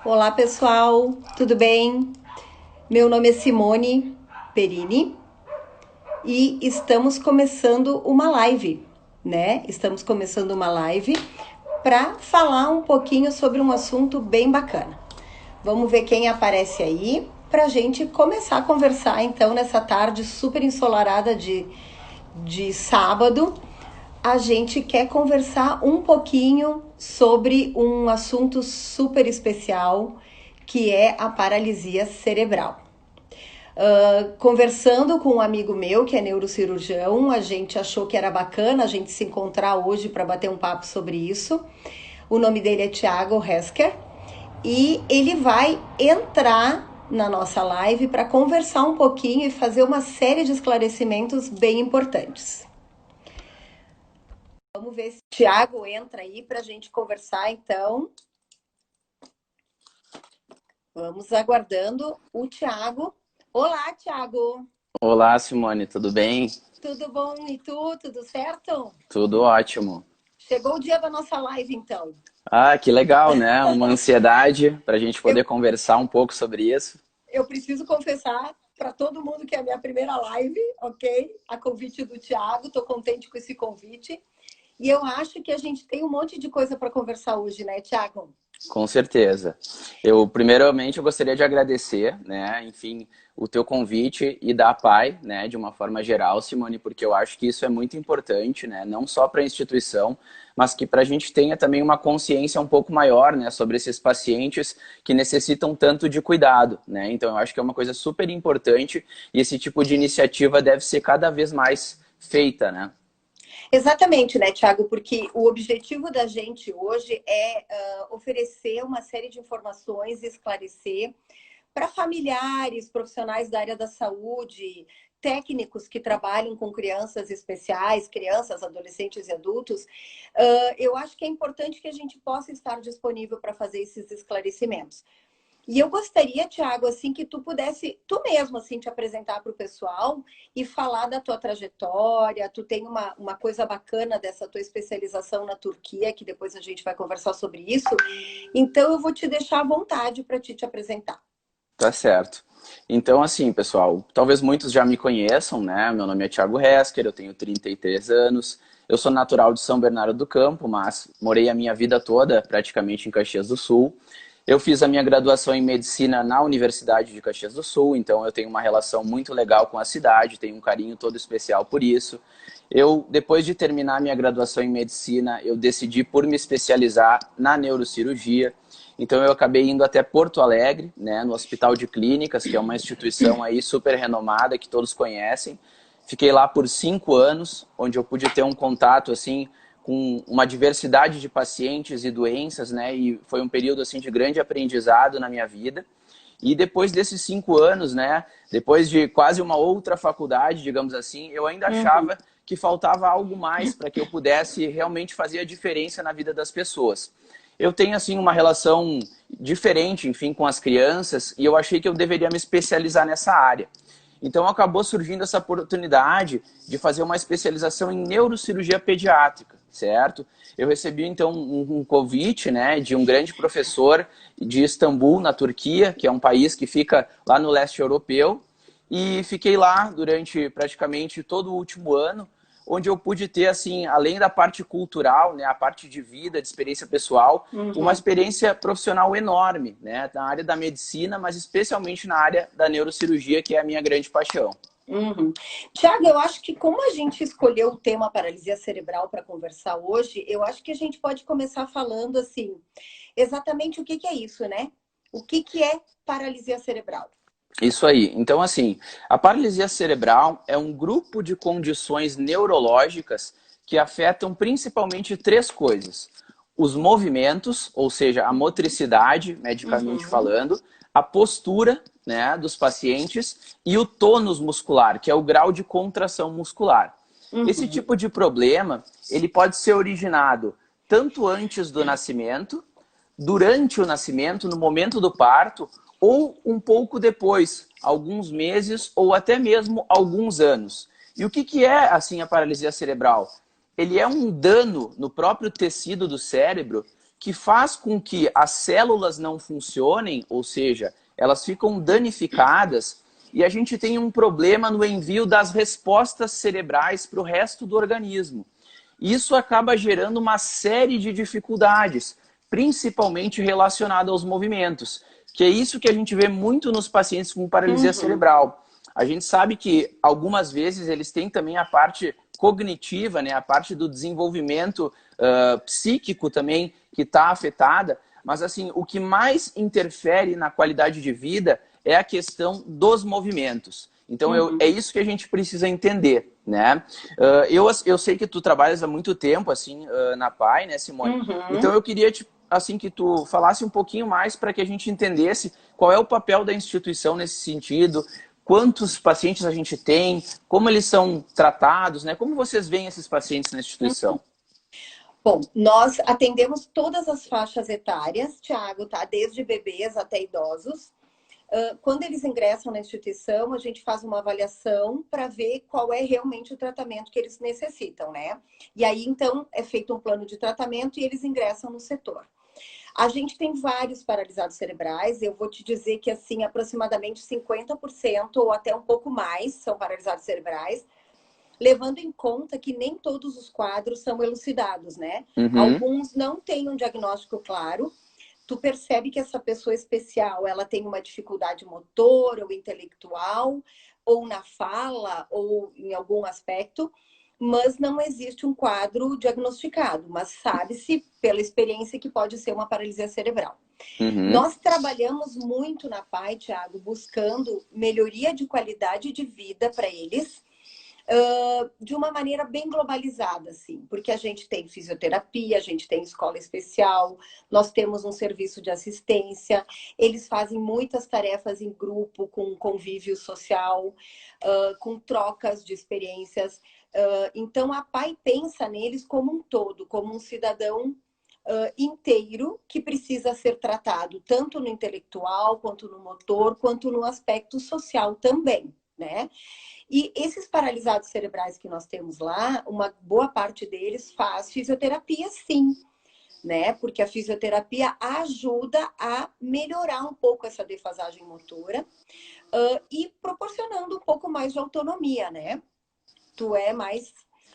Olá, pessoal, tudo bem? Meu nome é Simone Perini e estamos começando uma live, né? Estamos começando uma live para falar um pouquinho sobre um assunto bem bacana. Vamos ver quem aparece aí para a gente começar a conversar então nessa tarde super ensolarada de sábado. A gente quer conversar um pouquinho sobre um assunto super especial que é a paralisia cerebral. Conversando com um amigo meu que é neurocirurgião, a gente achou que era bacana a gente se encontrar hoje para bater um papo sobre isso. O nome dele é Thiago Hesker e ele vai entrar na nossa live para conversar um pouquinho e fazer uma série de esclarecimentos bem importantes. Vamos ver se o Thiago entra aí para a gente conversar, então. Vamos aguardando o Thiago. Olá, Thiago. Olá, Simone, tudo bem? Tudo bom? E tu? Tudo certo? Tudo ótimo. Chegou o dia da nossa live, então. Ah, que legal, né? Uma ansiedade para a gente Eu, poder conversar um pouco sobre isso. eu preciso confessar para todo mundo que é a minha primeira live, ok? A convite do Thiago, estou contente com esse convite. E eu acho que a gente tem um monte de coisa para conversar hoje, né, Thiago? Com certeza. Primeiramente, eu gostaria de agradecer, né, enfim, o teu convite e da PAI, né, de uma forma geral, Simone, porque eu acho que isso é muito importante, né, não só para a instituição, mas que para a gente tenha também uma consciência um pouco maior, né, sobre esses pacientes que necessitam tanto de cuidado, né. Então, eu acho que é uma coisa super importante e esse tipo de iniciativa deve ser cada vez mais feita, né. Exatamente, né, Thiago? Porque o objetivo da gente hoje é oferecer uma série de informações, esclarecer para familiares, profissionais da área da saúde, técnicos que trabalham com crianças especiais, crianças, adolescentes e adultos. Eu acho que é importante que a gente possa estar disponível para fazer esses esclarecimentos. E eu gostaria, Thiago, assim, que tu pudesse, tu mesmo, assim, te apresentar para o pessoal e falar da tua trajetória. Tu tem uma coisa bacana dessa tua especialização na Turquia, que depois a gente vai conversar sobre isso. Então, eu vou te deixar à vontade para te apresentar. Tá certo. Então, assim, pessoal, talvez muitos já me conheçam, né? Meu nome é Thiago Hesker, eu tenho 33 anos. Eu sou natural de São Bernardo do Campo, mas morei a minha vida toda praticamente em Caxias do Sul. Eu fiz a minha graduação em medicina na Universidade de Caxias do Sul, então eu tenho uma relação muito legal com a cidade, tenho um carinho todo especial por isso. Depois de terminar a minha graduação em medicina, eu decidi por me especializar na neurocirurgia. Então eu acabei indo até Porto Alegre, né, no Hospital de Clínicas, que é uma instituição aí super renomada que todos conhecem. Fiquei lá por 5 anos, onde eu pude ter um contato assim com uma diversidade de pacientes e doenças, né, e foi um período assim de grande aprendizado na minha vida. E depois desses 5 anos, né, depois de quase uma outra faculdade, digamos assim, eu ainda Uhum. achava que faltava algo mais para que eu pudesse realmente fazer a diferença na vida das pessoas. Eu tenho assim uma relação diferente, enfim, com as crianças e eu achei que eu deveria me especializar nessa área. Então acabou surgindo essa oportunidade de fazer uma especialização em neurocirurgia pediátrica, certo? Eu recebi então um convite, né, de um grande professor de Istambul, na Turquia, que é um país que fica lá no leste europeu, e fiquei lá durante praticamente todo o último ano, onde eu pude ter, assim, além da parte cultural, né, a parte de vida, de experiência pessoal, uma Uhum. experiência profissional enorme, né, na área da medicina, mas especialmente na área da neurocirurgia, que é a minha grande paixão. Uhum. Tiago, eu acho que como a gente escolheu o tema paralisia cerebral para conversar hoje, eu acho que a gente pode começar falando assim, exatamente o que que é isso, né? O que que é paralisia cerebral? Isso aí. Então, assim, a paralisia cerebral é um grupo de condições neurológicas que afetam principalmente três coisas: os movimentos, ou seja, a motricidade, medicamente Uhum. falando, a postura, né, dos pacientes e o tônus muscular, que é o grau de contração muscular. Esse Uhum. tipo de problema, ele pode ser originado tanto antes do nascimento, durante o nascimento, no momento do parto, ou um pouco depois, alguns meses ou até mesmo alguns anos. E o que é assim a paralisia cerebral? Ele é um dano no próprio tecido do cérebro que faz com que as células não funcionem, ou seja, elas ficam danificadas e a gente tem um problema no envio das respostas cerebrais para o resto do organismo. Isso acaba gerando uma série de dificuldades, principalmente relacionadas aos movimentos, que é isso que a gente vê muito nos pacientes com paralisia cerebral. A gente sabe que algumas vezes eles têm também a parte cognitiva, né, a parte do desenvolvimento psíquico também que está afetada, mas assim, o que mais interfere na qualidade de vida é a questão dos movimentos. Então, é isso que a gente precisa entender, né? Eu sei que tu trabalhas há muito tempo, assim, na PAI, né, Simone? Então, eu queria, assim, que tu falasse um pouquinho mais para que a gente entendesse qual é o papel da instituição nesse sentido, quantos pacientes a gente tem, como eles são tratados, né? Como vocês veem esses pacientes na instituição? Bom, nós atendemos todas as faixas etárias, Thiago, tá? Desde bebês até idosos. Quando eles ingressam na instituição, a gente faz uma avaliação para ver qual é realmente o tratamento que eles necessitam, né? E aí, então, é feito um plano de tratamento e eles ingressam no setor. A gente tem vários paralisados cerebrais, eu vou te dizer que, assim, aproximadamente 50% ou até um pouco mais são paralisados cerebrais, levando em conta que nem todos os quadros são elucidados, né? Alguns não têm um diagnóstico claro. Tu percebe que essa pessoa especial, ela tem uma dificuldade motor ou intelectual, ou na fala, ou em algum aspecto, mas não existe um quadro diagnosticado, mas sabe-se pela experiência que pode ser uma paralisia cerebral. Nós trabalhamos muito na PAI, Thiago, buscando melhoria de qualidade de vida para eles, de uma maneira bem globalizada, assim, porque a gente tem fisioterapia, a gente tem escola especial, nós temos um serviço de assistência, eles fazem muitas tarefas em grupo, com convívio social, com trocas de experiências. Então, a PAI pensa neles como um todo, como um cidadão inteiro que precisa ser tratado tanto no intelectual, quanto no motor, quanto no aspecto social também, né? E esses paralisados cerebrais que nós temos lá, uma boa parte deles faz fisioterapia, sim, né? Porque a fisioterapia ajuda a melhorar um pouco essa defasagem motora e proporcionando um pouco mais de autonomia, né? Tu é mais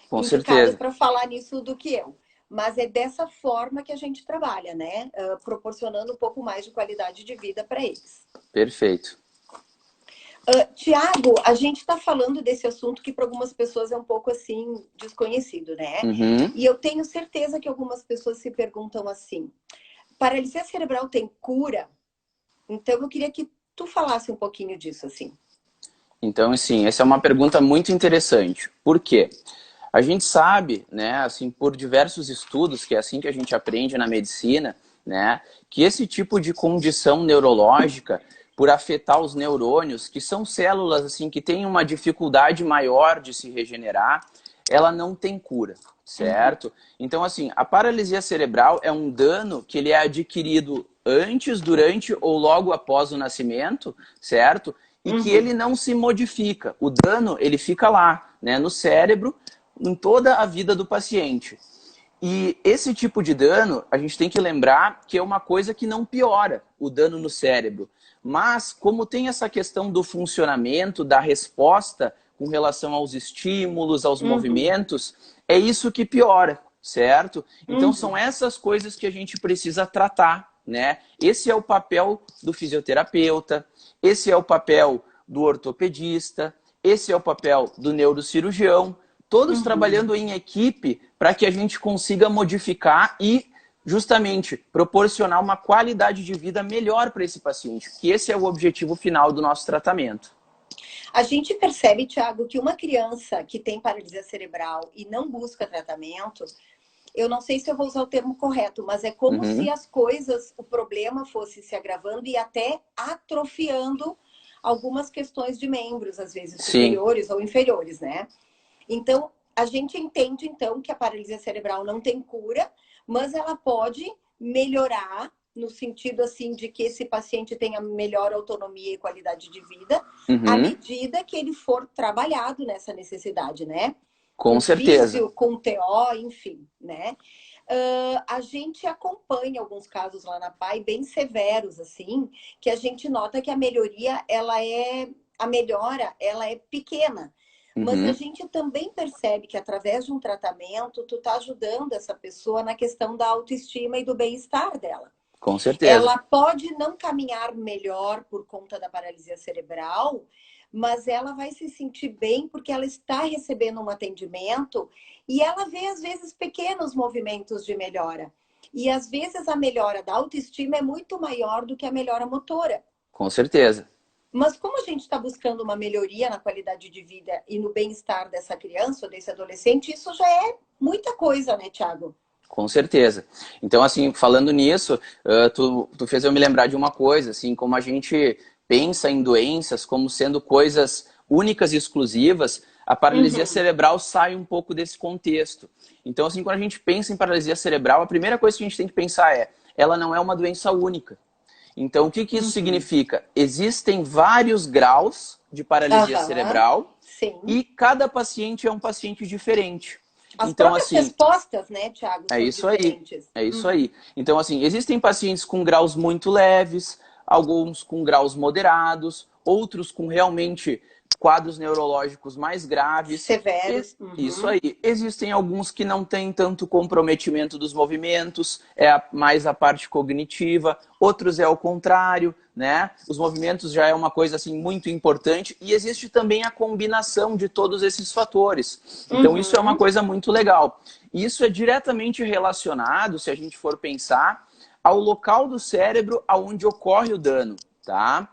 indicada para falar nisso do que eu. Mas é dessa forma que a gente trabalha, né? Proporcionando um pouco mais de qualidade de vida para eles. Perfeito. Tiago, a gente está falando desse assunto que para algumas pessoas é um pouco assim desconhecido, né? E eu tenho certeza que algumas pessoas se perguntam assim: paralisia cerebral tem cura? Então eu queria que tu falasse um pouquinho disso, assim. Então, assim, essa é uma pergunta muito interessante. Por quê? A gente sabe, né, assim, por diversos estudos, que é assim que a gente aprende na medicina, né, que esse tipo de condição neurológica, por afetar os neurônios, que são células assim que têm uma dificuldade maior de se regenerar, ela não tem cura, certo? Então, assim, a paralisia cerebral é um dano que ele é adquirido antes, durante ou logo após o nascimento, certo? E que ele não se modifica. O dano, ele fica lá, né, no cérebro, em toda a vida do paciente. E esse tipo de dano, a gente tem que lembrar que é uma coisa que não piora o dano no cérebro. Mas, como tem essa questão do funcionamento, da resposta com relação aos estímulos, aos movimentos, é isso que piora, certo? Então, são essas coisas que a gente precisa tratar, né? Esse é o papel do fisioterapeuta, esse é o papel do ortopedista, esse é o papel do neurocirurgião, todos trabalhando em equipe para que a gente consiga modificar e justamente proporcionar uma qualidade de vida melhor para esse paciente, que esse é o objetivo final do nosso tratamento. A gente percebe, Thiago, que uma criança que tem paralisia cerebral e não busca tratamento, eu não sei se eu vou usar o termo correto, mas é como se as coisas, o problema fosse se agravando e até atrofiando algumas questões de membros, às vezes superiores ou inferiores, né? Então, a gente entende, então, que a paralisia cerebral não tem cura, mas ela pode melhorar no sentido, assim, de que esse paciente tenha melhor autonomia e qualidade de vida à medida que ele for trabalhado nessa necessidade, né? Com certeza. Físio, com TO, enfim, né? a gente acompanha alguns casos lá na PAI bem severos, assim, que a gente nota que a melhoria, a melhora, ela é pequena. Mas a Uhum, gente também percebe que através de um tratamento, tu tá ajudando essa pessoa na questão da autoestima e do bem-estar dela. com certeza. Ela pode não caminhar melhor por conta da paralisia cerebral, mas ela vai se sentir bem porque ela está recebendo um atendimento e ela vê, às vezes, pequenos movimentos de melhora. E, às vezes, a melhora da autoestima é muito maior do que a melhora motora. Com certeza. Mas como a gente está buscando uma melhoria na qualidade de vida e no bem-estar dessa criança ou desse adolescente, isso já é muita coisa, né, Thiago? Com certeza. Então, assim, falando nisso, tu fez eu me lembrar de uma coisa, assim, como a gente pensa em doenças como sendo coisas únicas e exclusivas, a paralisia Uhum. cerebral sai um pouco desse contexto. Então, assim, quando a gente pensa em paralisia cerebral, a primeira coisa que a gente tem que pensar é, ela não é uma doença única. Então, o que que isso Uhum. significa? Existem vários graus de paralisia Aham. cerebral Sim. e cada paciente é um paciente diferente. As Então, próprias assim, respostas, né, Thiago, é são isso aí. diferentes. É isso Uhum. aí. Então, assim, existem pacientes com graus muito leves, alguns com graus moderados, outros com realmente quadros neurológicos mais graves. Severos. Isso Uhum. aí. Existem alguns que não têm tanto comprometimento dos movimentos, mais a parte cognitiva, outros é o contrário, né? Os movimentos já é uma coisa assim muito importante e existe também a combinação de todos esses fatores. Então isso é uma Uhum. coisa muito legal. E isso é diretamente relacionado, se a gente for pensar, ao local do cérebro aonde ocorre o dano, tá?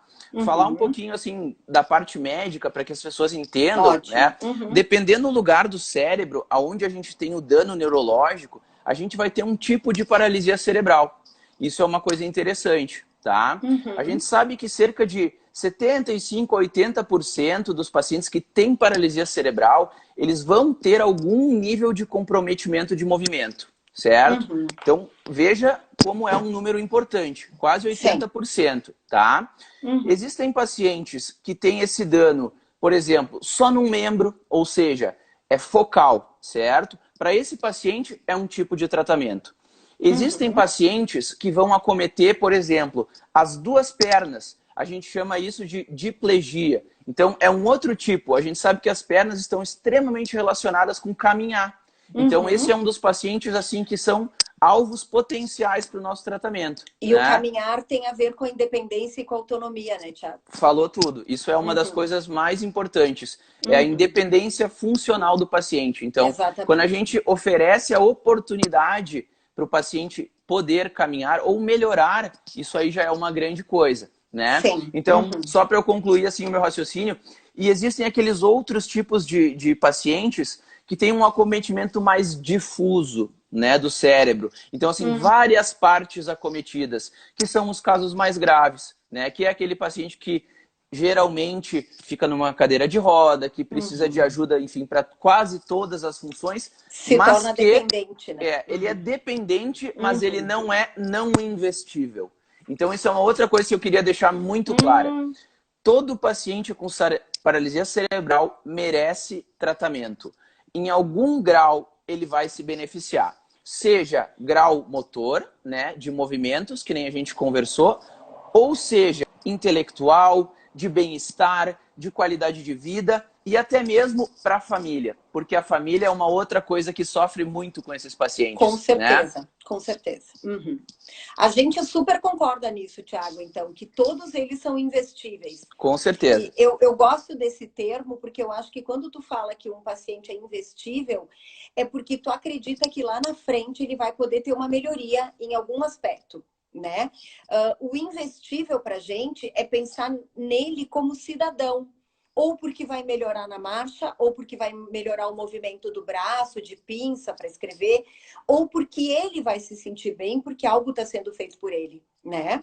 Falar um Uhum. pouquinho assim da parte médica para que as pessoas entendam, Ótimo. né? Uhum. Dependendo do lugar do cérebro aonde a gente tem o dano neurológico, a gente vai ter um tipo de paralisia cerebral. Isso é uma coisa interessante, tá? A gente Uhum. sabe que cerca de 75 a 80% dos pacientes que têm paralisia cerebral, eles vão ter algum nível de comprometimento de movimento, certo? Uhum. Então, veja como é um número importante, quase Sim. 80%, tá? Uhum. Existem pacientes que têm esse dano, por exemplo, só num membro, ou seja, é focal, certo? Para esse paciente é um tipo de tratamento. Existem Uhum. pacientes que vão acometer, por exemplo, as duas pernas. A gente chama isso de diplegia. Então, é um outro tipo. A gente sabe que as pernas estão extremamente relacionadas com caminhar. Então, esse é Uhum. um dos pacientes assim que são alvos potenciais para o nosso tratamento, E o né? caminhar tem a ver com a independência e com a autonomia, né, Thiago? Falou tudo. Isso é uma das Uhum. coisas mais importantes. É a Uhum. independência funcional do paciente. Então, quando a Exatamente. gente oferece a oportunidade para o paciente poder caminhar ou melhorar, isso aí já é uma grande coisa, né? Sim. Então, Uhum. só para eu concluir assim o meu raciocínio, e existem aqueles outros tipos de pacientes que têm um acometimento mais difuso, né, do cérebro. Então, assim, Uhum. várias partes acometidas, que são os casos mais graves, né? Que é aquele paciente que geralmente fica numa cadeira de roda, que precisa de Uhum. ajuda, enfim, para quase todas as funções, Se mas torna que dependente, né? ele é Uhum. dependente, mas ele Uhum. não é não investível. Então, isso é uma outra coisa que eu queria deixar muito clara. Uhum. Todo paciente com paralisia cerebral merece tratamento. Em algum grau, ele vai se beneficiar. Seja grau motor, né, de movimentos, que nem a gente conversou, ou seja, intelectual, de bem-estar, de qualidade de vida e até mesmo para a família, porque a família é uma outra coisa que sofre muito com esses Com pacientes, né? certeza, com certeza. Uhum. A gente super concorda nisso, Thiago, então, que todos eles são investíveis. Com E certeza. eu gosto desse termo porque eu acho que quando tu fala que um paciente é investível, é porque tu acredita que lá na frente ele vai poder ter uma melhoria em algum aspecto, né? O investível para a gente é pensar nele como cidadão, ou porque vai melhorar na marcha, ou porque vai melhorar o movimento do braço, de pinça para escrever, ou porque ele vai se sentir bem, porque algo está sendo feito por ele, né?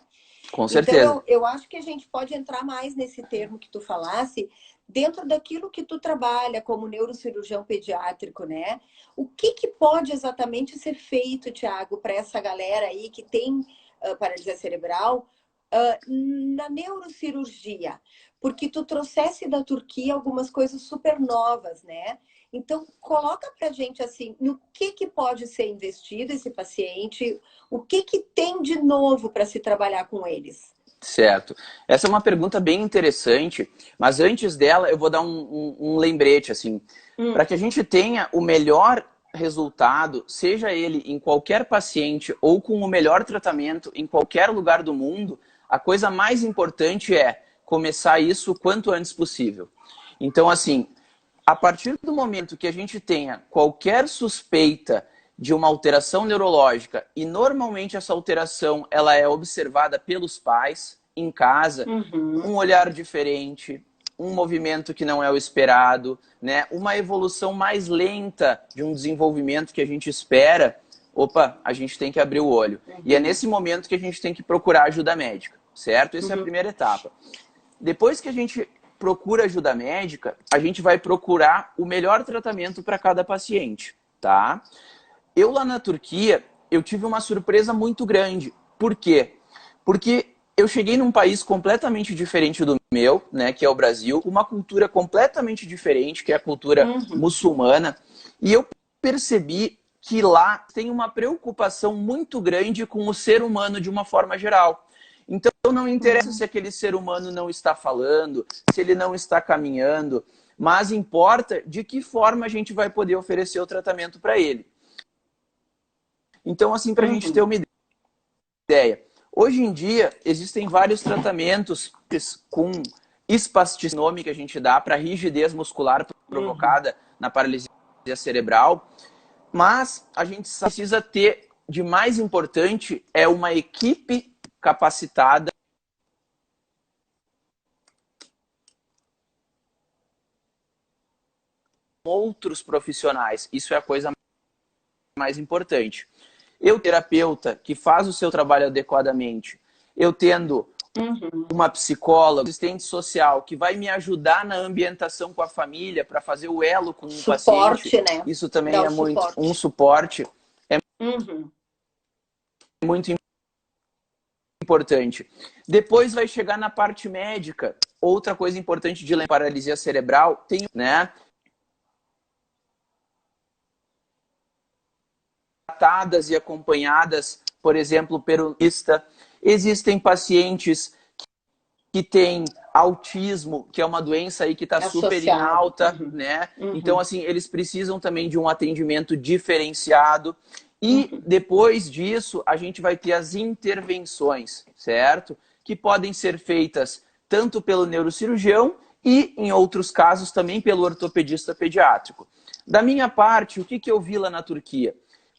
Com Então, certeza. eu acho que a gente pode entrar mais nesse termo que tu falasse, dentro daquilo que tu trabalha como neurocirurgião pediátrico, né? O que, que pode exatamente ser feito, Tiago, para essa galera aí que tem paralisia cerebral, na neurocirurgia, porque tu trouxesse da Turquia algumas coisas super novas, né? Então, coloca pra gente assim, no que pode ser investido esse paciente, o que tem de novo para se trabalhar com eles? Certo. Essa é uma pergunta bem interessante, mas antes dela eu vou dar um lembrete, assim, para que a gente tenha o melhor resultado, seja ele em qualquer paciente ou com o melhor tratamento em qualquer lugar do mundo, a coisa mais importante é começar isso o quanto antes possível. Então, assim, a partir do momento que a gente tenha qualquer suspeita de uma alteração neurológica, e normalmente essa alteração ela é observada pelos pais em casa, um olhar diferente, um movimento que não é o esperado, né? Uma evolução mais lenta de um desenvolvimento que a gente espera, opa, a gente tem que abrir o olho. E é nesse momento que a gente tem que procurar ajuda médica, certo? Essa é a primeira etapa. Depois que a gente procura ajuda médica, a gente vai procurar o melhor tratamento para cada paciente, tá? Eu lá na Turquia, eu tive uma surpresa muito grande. Por quê? Porque eu cheguei num país completamente diferente do meu, né, que é o Brasil, uma cultura completamente diferente, que é a cultura muçulmana, e eu percebi que lá tem uma preocupação muito grande com o ser humano de uma forma geral. Então não interessa se aquele ser humano não está falando, se ele não está caminhando, mas importa de que forma a gente vai poder oferecer o tratamento para ele. Então, assim, para a gente ter uma ideia, hoje em dia existem vários tratamentos com espasticinome que a gente dá para rigidez muscular provocada na paralisia cerebral, mas a gente precisa ter, de mais importante, é uma equipe capacitada, outros profissionais. Isso é a coisa mais importante. Eu, terapeuta, que faz o seu trabalho adequadamente, eu tendo uma psicóloga, assistente social, que vai me ajudar na ambientação com a família, para fazer o elo com o paciente, né? isso também é muito um suporte. É muito importante. Depois vai chegar na parte médica. Outra coisa importante de lembrar, paralisia cerebral, tem, né? Tratadas e acompanhadas, por exemplo, peronista. Existem pacientes que têm autismo, que é uma doença aí que está super em alta, né? Então, assim, eles precisam também de um atendimento diferenciado. E depois disso, a gente vai ter as intervenções, certo? Que podem ser feitas tanto pelo neurocirurgião e, em outros casos, também pelo ortopedista pediátrico. Da minha parte, o que eu vi lá na Turquia?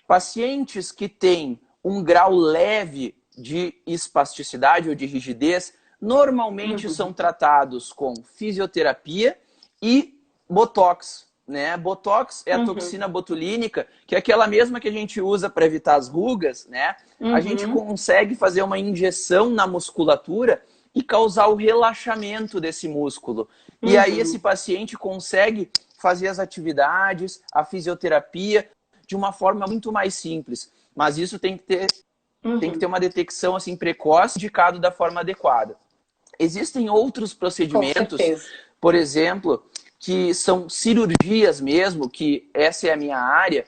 Pacientes que têm um grau leve de espasticidade ou de rigidez, normalmente são tratados com fisioterapia e botox, né? Botox é a toxina botulínica, que é aquela mesma que a gente usa para evitar as rugas, né? A gente consegue fazer uma injeção na musculatura e causar o relaxamento desse músculo. E aí esse paciente consegue fazer as atividades, a fisioterapia, de uma forma muito mais simples. Mas isso tem que ter uma detecção assim, precoce, indicado da forma adequada. Existem outros procedimentos, por exemplo, que são cirurgias mesmo, que essa é a minha área,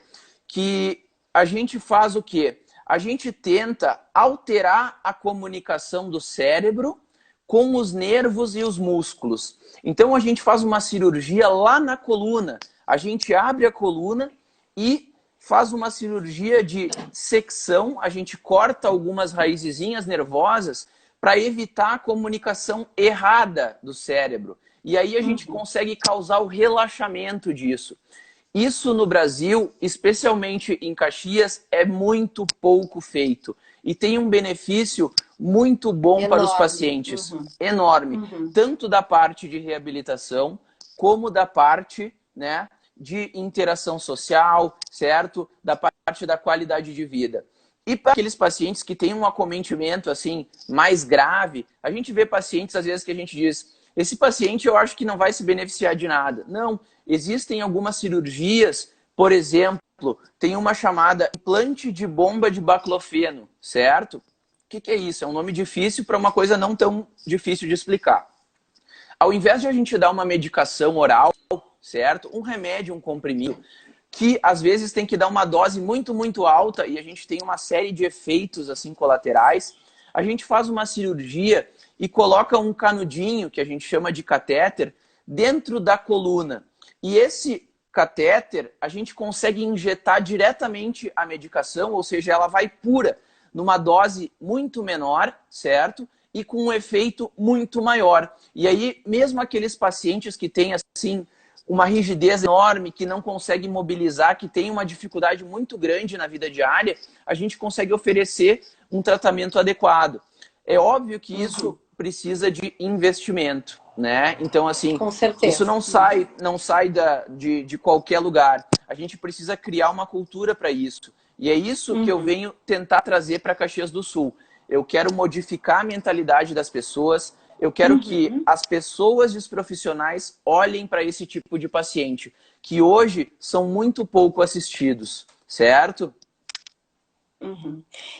que a gente faz o quê? A gente tenta alterar a comunicação do cérebro com os nervos e os músculos. Então a gente faz uma cirurgia lá na coluna. A gente abre a coluna e faz uma cirurgia de secção, a gente corta algumas raizezinhas nervosas para evitar a comunicação errada do cérebro. E aí a gente consegue causar o relaxamento disso. Isso no Brasil, especialmente em Caxias, é muito pouco feito. E tem um benefício muito bom para os pacientes. Enorme. Tanto da parte de reabilitação, como da parte, né, de interação social, certo? Da parte da qualidade de vida. E para aqueles pacientes que têm um acometimento assim mais grave, a gente vê pacientes às vezes que a gente diz, esse paciente eu acho que não vai se beneficiar de nada. Não, existem algumas cirurgias, por exemplo, tem uma chamada implante de bomba de baclofeno, certo? que é isso? É um nome difícil para uma coisa não tão difícil de explicar. Ao invés de a gente dar uma medicação oral, certo? Um remédio, um comprimido, que às vezes tem que dar uma dose muito, muito alta e a gente tem uma série de efeitos assim colaterais, a gente faz uma cirurgia e coloca um canudinho, que a gente chama de catéter, dentro da coluna. E esse catéter, a gente consegue injetar diretamente a medicação, ou seja, ela vai pura, numa dose muito menor, certo? E com um efeito muito maior. E aí, mesmo aqueles pacientes que têm, assim, uma rigidez enorme, que não conseguem mobilizar, que tem uma dificuldade muito grande na vida diária, a gente consegue oferecer um tratamento adequado. É óbvio que isso precisa de investimento, né? Então, assim, Com certeza. isso não sai de qualquer lugar. A gente precisa criar uma cultura para isso. E é isso que eu venho tentar trazer para Caxias do Sul. Eu quero modificar a mentalidade das pessoas. Eu quero que as pessoas e os profissionais olhem para esse tipo de paciente, que hoje são muito pouco assistidos, certo?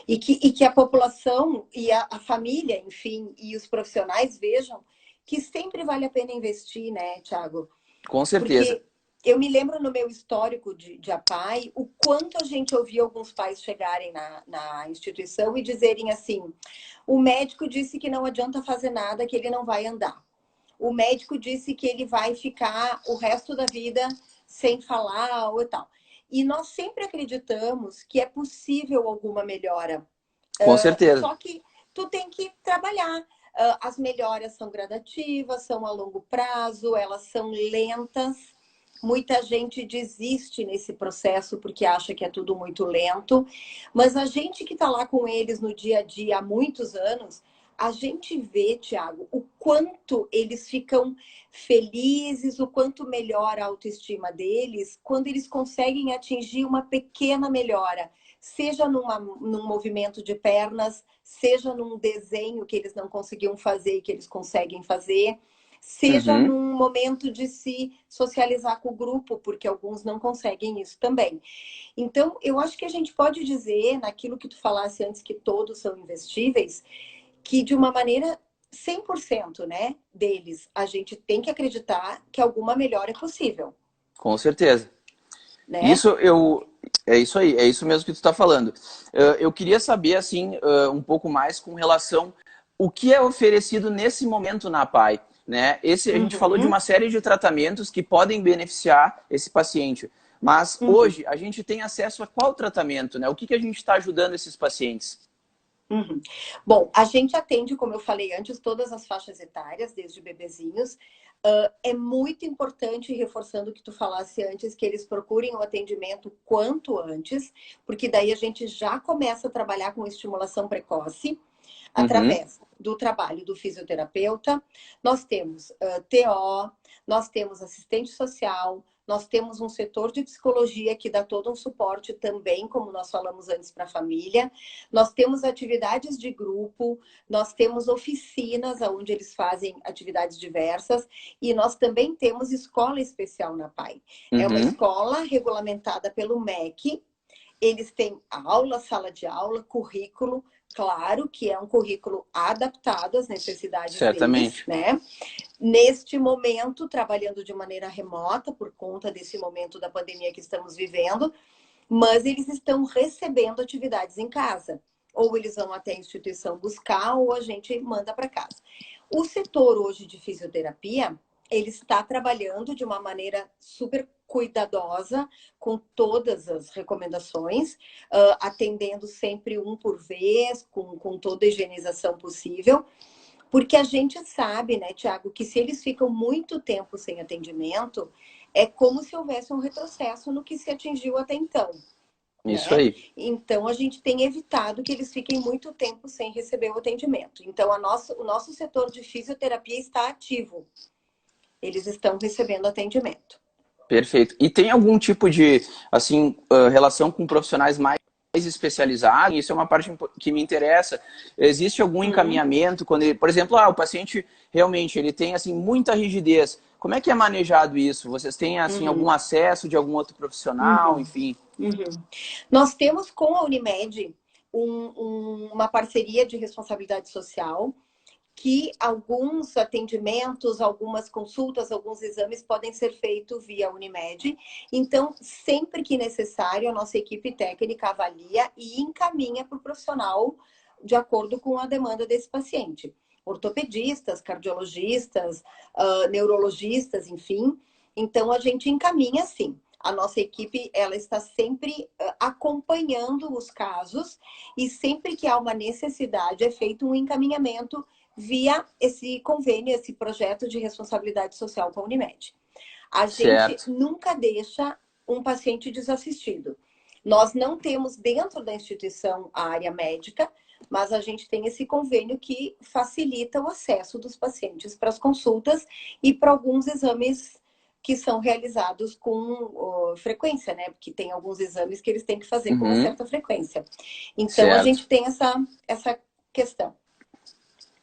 E que a população e a família, enfim, e os profissionais vejam que sempre vale a pena investir, né, Thiago? Com certeza. Porque eu me lembro no meu histórico de APAE, o quanto a gente ouvia alguns pais chegarem na instituição e dizerem assim, o médico disse que não adianta fazer nada, que ele não vai andar. O médico disse que ele vai ficar o resto da vida sem falar ou tal. E nós sempre acreditamos que é possível alguma melhora. Com certeza. Só que tu tem que trabalhar. As melhoras são gradativas, são a longo prazo, elas são lentas. Muita gente desiste nesse processo porque acha que é tudo muito lento. Mas a gente que está lá com eles no dia a dia há muitos anos, a gente vê, Thiago, o quanto eles ficam felizes, o quanto melhora a autoestima deles quando eles conseguem atingir uma pequena melhora, seja num movimento de pernas, seja num desenho que eles não conseguiam fazer e que eles conseguem fazer, seja num momento de se socializar com o grupo, porque alguns não conseguem isso também. Então, eu acho que a gente pode dizer, naquilo que tu falasse antes, que todos são investíveis, que de uma maneira 100%, né, deles, a gente tem que acreditar que alguma melhora é possível. Com certeza. Né? É isso aí, é isso mesmo que tu está falando. Eu queria saber, assim, um pouco mais com relação o que é oferecido nesse momento na APAE, né? A gente falou de uma série de tratamentos que podem beneficiar esse paciente, mas hoje a gente tem acesso a qual tratamento, né? O que a gente está ajudando esses pacientes? Bom, a gente atende, como eu falei antes, todas as faixas etárias, desde bebezinhos. É muito importante, reforçando o que tu falasse antes, que eles procurem o atendimento quanto antes, porque daí a gente já começa a trabalhar com estimulação precoce, através do trabalho do fisioterapeuta. Nós temos TO, nós temos assistente social, nós temos um setor de psicologia que dá todo um suporte também, como nós falamos antes, para a família. Nós temos atividades de grupo, nós temos oficinas onde eles fazem atividades diversas e nós também temos escola especial na PAI. É uma escola regulamentada pelo MEC. Eles têm aula, sala de aula, currículo, claro que é um currículo adaptado às necessidades deles, né? Neste momento, trabalhando de maneira remota, por conta desse momento da pandemia que estamos vivendo, mas eles estão recebendo atividades em casa. Ou eles vão até a instituição buscar, ou a gente manda para casa. O setor hoje de fisioterapia, ele está trabalhando de uma maneira super cuidadosa, com todas as recomendações, atendendo sempre um por vez, com toda a higienização possível, porque a gente sabe, né, Thiago, que se eles ficam muito tempo sem atendimento, é como se houvesse um retrocesso no que se atingiu até então. Isso né? aí. Então, a gente tem evitado que eles fiquem muito tempo sem receber o atendimento. Então, o nosso setor de fisioterapia está ativo. Eles estão recebendo atendimento. Perfeito. E tem algum tipo de, assim, relação com profissionais mais especializados? Isso é uma parte que me interessa. Existe algum encaminhamento quando ele, por exemplo, o paciente realmente ele tem assim muita rigidez. Como é que é manejado isso? Vocês têm assim algum acesso de algum outro profissional, enfim? Nós temos com a Unimed uma parceria de responsabilidade social, que alguns atendimentos, algumas consultas, alguns exames podem ser feitos via Unimed. Então, sempre que necessário, a nossa equipe técnica avalia e encaminha para o profissional de acordo com a demanda desse paciente. Ortopedistas, cardiologistas, neurologistas, enfim. Então, a gente encaminha sim. A nossa equipe, ela está sempre acompanhando os casos e sempre que há uma necessidade é feito um encaminhamento via esse convênio, esse projeto de responsabilidade social com a Unimed. A gente nunca deixa um paciente desassistido. Nós não temos dentro da instituição a área médica, mas a gente tem esse convênio que facilita o acesso dos pacientes para as consultas e para alguns exames que são realizados com frequência, né? Porque tem alguns exames que eles têm que fazer com uma certa frequência. Então, a gente tem essa questão.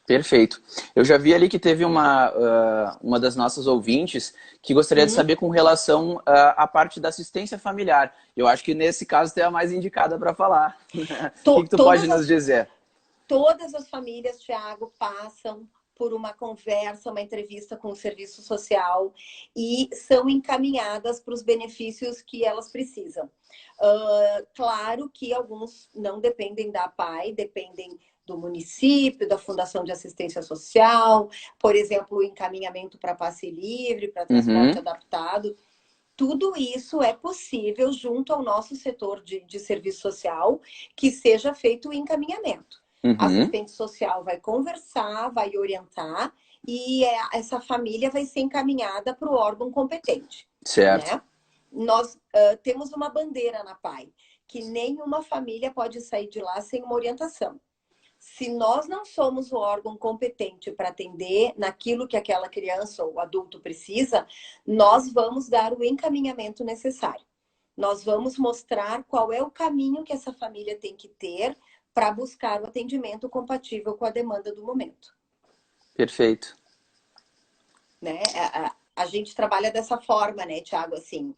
Perfeito. Eu já vi ali que teve uma das nossas ouvintes que gostaria de saber com relação à parte da assistência familiar. Eu acho que nesse caso tu é a mais indicada para falar. O que tu pode nos dizer? Todas as famílias, Thiago, passam por uma conversa, uma entrevista com o serviço social e são encaminhadas para os benefícios que elas precisam. Claro que alguns não dependem da APAE, dependem do município, da Fundação de Assistência Social, por exemplo, o encaminhamento para passe livre, para transporte adaptado. Tudo isso é possível junto ao nosso setor de serviço social, que seja feito o encaminhamento. A assistente social vai conversar, vai orientar e essa família vai ser encaminhada para o órgão competente. Certo. Né? Nós temos uma bandeira na PAI, que nenhuma família pode sair de lá sem uma orientação. Se nós não somos o órgão competente para atender naquilo que aquela criança ou adulto precisa, nós vamos dar o encaminhamento necessário. Nós vamos mostrar qual é o caminho que essa família tem que ter para buscar o atendimento compatível com a demanda do momento. Perfeito. Né? A gente trabalha dessa forma, né, Thiago? Assim,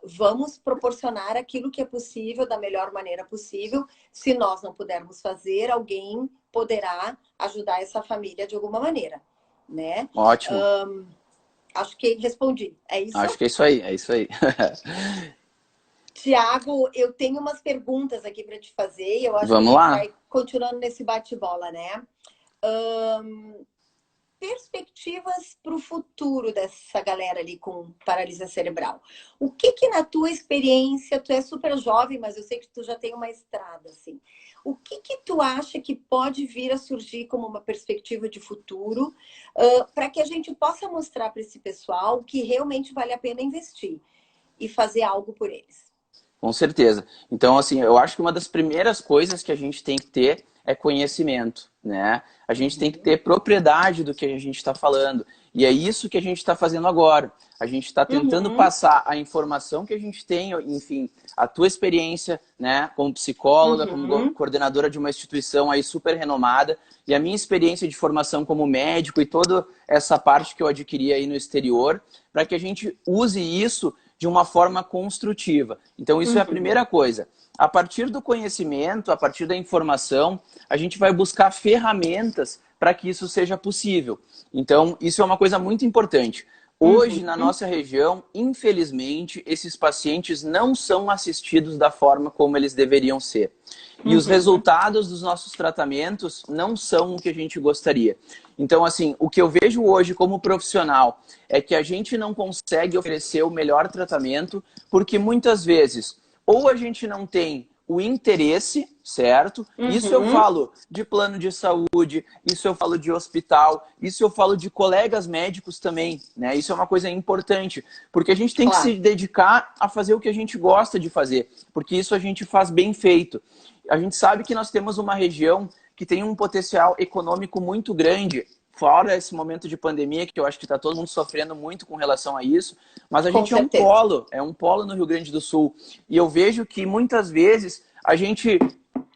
vamos proporcionar aquilo que é possível da melhor maneira possível. Se nós não pudermos fazer, alguém poderá ajudar essa família de alguma maneira, né? Ótimo. Acho que respondi. É isso? Acho que é isso aí, é isso aí. Tiago, eu tenho umas perguntas aqui para te fazer. Eu acho Vamos que a lá. gente vai continuando nesse bate-bola, né? Perspectivas para o futuro dessa galera ali com paralisia cerebral. O que na tua experiência, tu é super jovem, mas eu sei que tu já tem uma estrada, assim. O que tu acha que pode vir a surgir como uma perspectiva de futuro para que a gente possa mostrar para esse pessoal que realmente vale a pena investir e fazer algo por eles? Com certeza. Então, assim, eu acho que uma das primeiras coisas que a gente tem que ter é conhecimento, né? A gente tem que ter propriedade do que a gente está falando. E é isso que a gente está fazendo agora. A gente está tentando passar a informação que a gente tem, enfim, a tua experiência, né, como psicóloga, como coordenadora de uma instituição aí super renomada, e a minha experiência de formação como médico e toda essa parte que eu adquiri aí no exterior, para que a gente use isso de uma forma construtiva. Então, isso é a primeira coisa. A partir do conhecimento, a partir da informação, a gente vai buscar ferramentas para que isso seja possível. Então, isso é uma coisa muito importante. Hoje, na nossa região, infelizmente, esses pacientes não são assistidos da forma como eles deveriam ser. E os resultados dos nossos tratamentos não são o que a gente gostaria. Então, assim, o que eu vejo hoje como profissional é que a gente não consegue oferecer o melhor tratamento porque muitas vezes ou a gente não tem o interesse, certo? Isso eu falo de plano de saúde, isso eu falo de hospital, isso eu falo de colegas médicos também, né? Isso é uma coisa importante, porque a gente tem que se dedicar a fazer o que a gente gosta de fazer, porque isso a gente faz bem feito. A gente sabe que nós temos uma região que tem um potencial econômico muito grande, fora esse momento de pandemia, que eu acho que está todo mundo sofrendo muito com relação a isso, mas a gente é um polo no Rio Grande do Sul. E eu vejo que muitas vezes a gente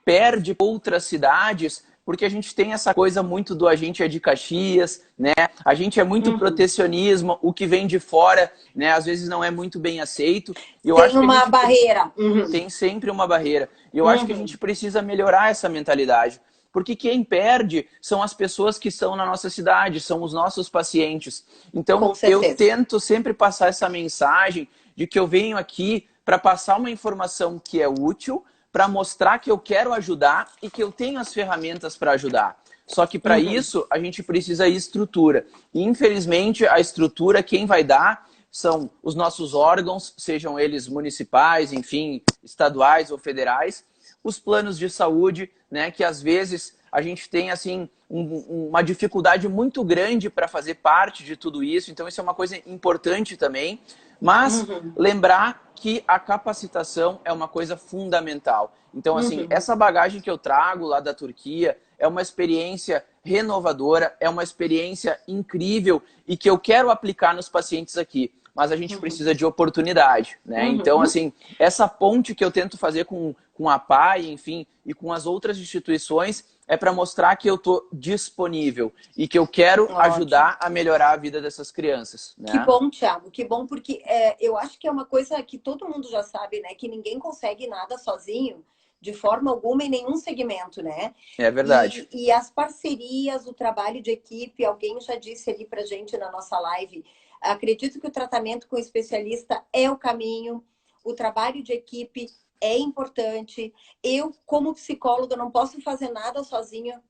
perde outras cidades porque a gente tem essa coisa muito do a gente é de Caxias, né? A gente é muito protecionismo, o que vem de fora, né? Às vezes não é muito bem aceito. E eu Tem acho que a uma gente barreira. tem sempre uma barreira. E eu acho que a gente precisa melhorar essa mentalidade. Porque quem perde são as pessoas que estão na nossa cidade, são os nossos pacientes. Então, Com eu certeza. tento sempre passar essa mensagem de que eu venho aqui para passar uma informação que é útil, para mostrar que eu quero ajudar e que eu tenho as ferramentas para ajudar. Só que para isso, a gente precisa de estrutura. E, infelizmente, a estrutura, quem vai dar são os nossos órgãos, sejam eles municipais, enfim, estaduais ou federais, os planos de saúde, né, que às vezes a gente tem assim uma dificuldade muito grande para fazer parte de tudo isso, então isso é uma coisa importante também, mas lembrar que a capacitação é uma coisa fundamental. Então, assim, essa bagagem que eu trago lá da Turquia é uma experiência renovadora, é uma experiência incrível e que eu quero aplicar nos pacientes aqui. Mas a gente precisa de oportunidade, né? Então, assim, essa ponte que eu tento fazer com a PAI, enfim, e com as outras instituições, é para mostrar que eu estou disponível e que eu quero ajudar a melhorar a vida dessas crianças, Que né? bom, Thiago, que bom, porque eu acho que é uma coisa que todo mundo já sabe, né? Que ninguém consegue nada sozinho, de forma alguma, em nenhum segmento, né? É verdade. E as parcerias, o trabalho de equipe, alguém já disse ali pra gente na nossa live, acredito que o tratamento com especialista é o caminho, o trabalho de equipe é importante. Eu, como psicóloga, não posso fazer nada sozinha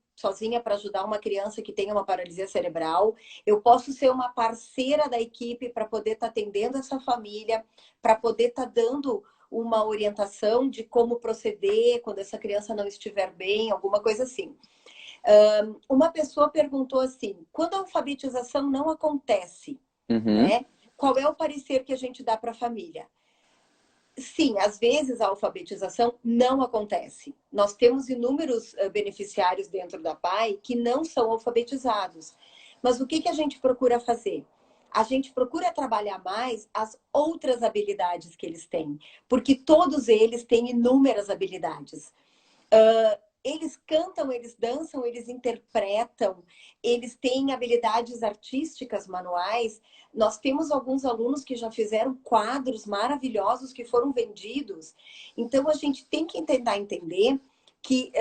para ajudar uma criança que tenha uma paralisia cerebral. Eu posso ser uma parceira da equipe para poder estar atendendo essa família, para poder estar dando uma orientação de como proceder quando essa criança não estiver bem, alguma coisa assim. Uma pessoa perguntou assim, quando a alfabetização não acontece, né? Qual é o parecer que a gente dá para a família? Sim, às vezes a alfabetização não acontece. Nós temos inúmeros beneficiários dentro da PAI que não são alfabetizados. Mas o que a gente procura fazer? A gente procura trabalhar mais as outras habilidades que eles têm, porque todos eles têm inúmeras habilidades. Eles cantam, eles dançam, eles interpretam, eles têm habilidades artísticas, manuais. Nós temos alguns alunos que já fizeram quadros maravilhosos que foram vendidos. Então, a gente tem que tentar entender que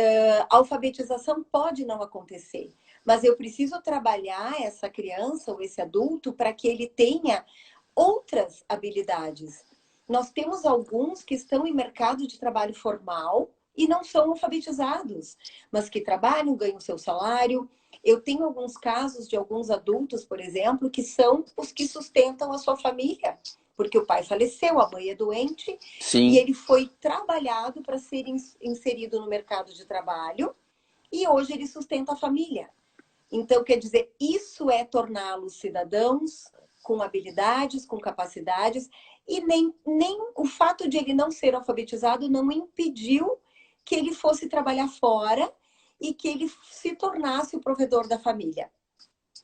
a alfabetização pode não acontecer, mas eu preciso trabalhar essa criança ou esse adulto para que ele tenha outras habilidades. Nós temos alguns que estão em mercado de trabalho formal e não são alfabetizados, mas que trabalham, ganham seu salário. Eu tenho alguns casos de alguns adultos, por exemplo, que são os que sustentam a sua família, porque o pai faleceu, a mãe é doente, e Sim. ele foi trabalhado para ser inserido no mercado de trabalho, e hoje ele sustenta a família. Então, quer dizer, isso é torná-los cidadãos com habilidades, com capacidades, e nem o fato de ele não ser alfabetizado não impediu que ele fosse trabalhar fora e que ele se tornasse o provedor da família,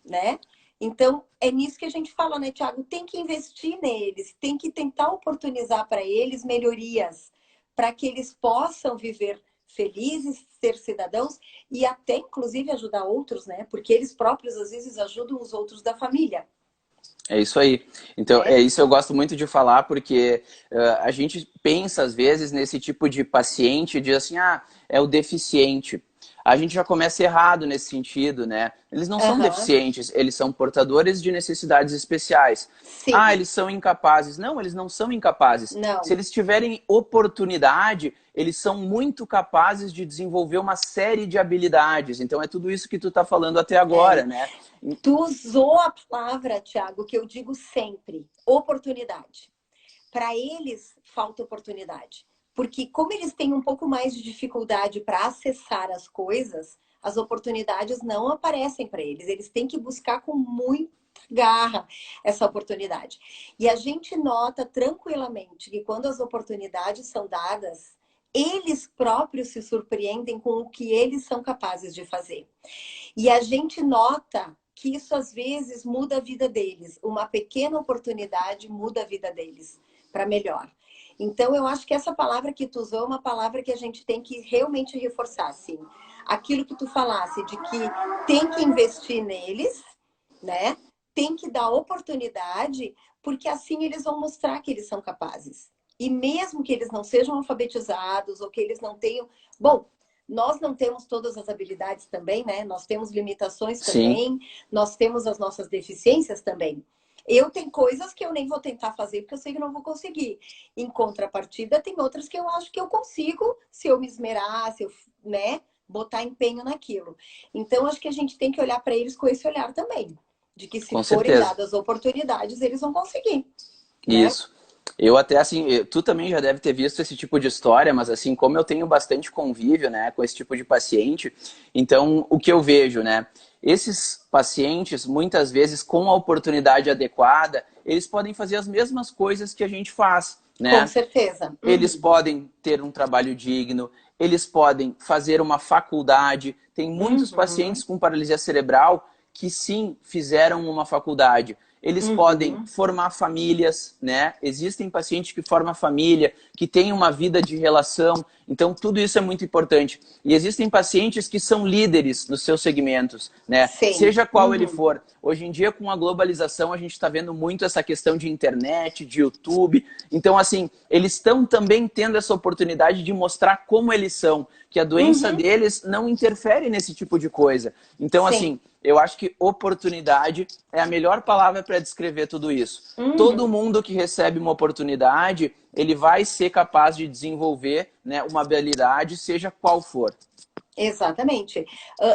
né? Então, é nisso que a gente fala, né, Tiago? Tem que investir neles, tem que tentar oportunizar para eles melhorias, para que eles possam viver felizes, ser cidadãos e até, inclusive, ajudar outros, né? Porque eles próprios, às vezes, ajudam os outros da família. É isso aí. Então, Né? é isso eu gosto muito de falar, porque a gente pensa, às vezes, nesse tipo de paciente, e diz assim, ah, é o deficiente. A gente já começa errado nesse sentido, né? Eles não são Aham. deficientes, eles são portadores de necessidades especiais. Ah, Sim. eles são incapazes. Não, eles não são incapazes. Se Não. eles tiverem oportunidade, eles são muito capazes de desenvolver uma série de habilidades. Então, é tudo isso que tu tá falando até agora, É. né? Tu usou a palavra, Tiago, que eu digo sempre: oportunidade. Para eles, falta oportunidade. Porque, como eles têm um pouco mais de dificuldade para acessar as coisas, as oportunidades não aparecem para eles. Eles têm que buscar com muita garra essa oportunidade. E a gente nota tranquilamente que quando as oportunidades são dadas, eles próprios se surpreendem com o que eles são capazes de fazer. E a gente nota que isso às vezes muda a vida deles. Uma pequena oportunidade muda a vida deles para melhor. Então, eu acho que essa palavra que tu usou é uma palavra que a gente tem que realmente reforçar, assim. aquilo que tu falasse, de que tem que investir neles, né? Tem que dar oportunidade, porque assim eles vão mostrar que eles são capazes. E mesmo que eles não sejam alfabetizados ou que eles não tenham... Bom, nós não temos todas as habilidades também, né? Nós temos limitações Sim, também, nós temos as nossas deficiências também. Eu tenho coisas que eu nem vou tentar fazer porque eu sei que não vou conseguir. Em contrapartida, tem outras que eu acho que eu consigo se eu me esmerar, se eu, né, botar empenho naquilo. Então, acho que a gente tem que olhar para eles com esse olhar também, de que se com forem certeza. dadas oportunidades, eles vão conseguir, né? Isso. Eu até assim, tu também já deve ter visto esse tipo de história, mas assim, como eu tenho bastante convívio, né, com esse tipo de paciente, então o que eu vejo, né, esses pacientes, muitas vezes com a oportunidade adequada, eles podem fazer as mesmas coisas que a gente faz, Com né? certeza. Eles Uhum. podem ter um trabalho digno, eles podem fazer uma faculdade. Tem muitos pacientes Uhum. com paralisia cerebral que sim fizeram uma faculdade. Eles podem Uhum. formar famílias, né? Existem pacientes que formam família, que têm uma vida de relação. Então, tudo isso é muito importante. E existem pacientes que são líderes nos seus segmentos, né? Sim. Seja qual ele Uhum. for. Hoje em dia, com a globalização, a gente está vendo muito essa questão de internet, de YouTube. Então, assim, eles estão também tendo essa oportunidade de mostrar como eles são, que a doença Uhum. deles não interfere nesse tipo de coisa. Então, Sim. assim, eu acho que oportunidade é a melhor palavra para descrever tudo isso. Todo Uhum. mundo que recebe uma oportunidade, ele vai ser capaz de desenvolver, né, uma habilidade, seja qual for. Exatamente.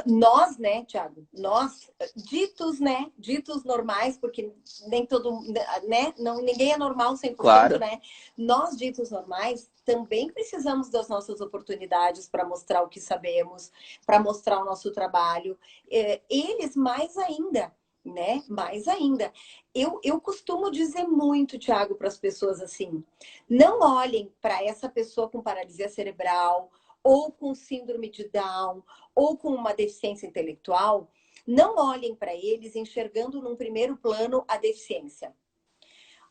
Nós, né, Thiago, nós, ditos, né, ditos normais, porque nem todo, né, não, ninguém é normal 100%, Claro. né? Nós, ditos normais, também precisamos das nossas oportunidades para mostrar o que sabemos, para mostrar o nosso trabalho. Eles mais ainda, né? Mais ainda. Eu costumo dizer muito, Thiago, para as pessoas assim, não olhem para essa pessoa com paralisia cerebral, ou com síndrome de Down, ou com uma deficiência intelectual, não olhem para eles enxergando num primeiro plano a deficiência.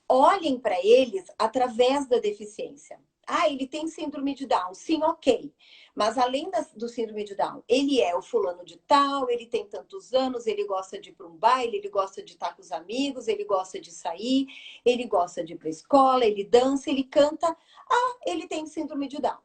Olhem para eles através da deficiência. Ah, ele tem síndrome de Down. Sim, ok. Mas além do síndrome de Down, ele é o fulano de tal, ele tem tantos anos, ele gosta de ir para um baile, ele gosta de estar com os amigos, ele gosta de sair, ele gosta de ir para a escola, ele dança, ele canta. Ah, ele tem síndrome de Down.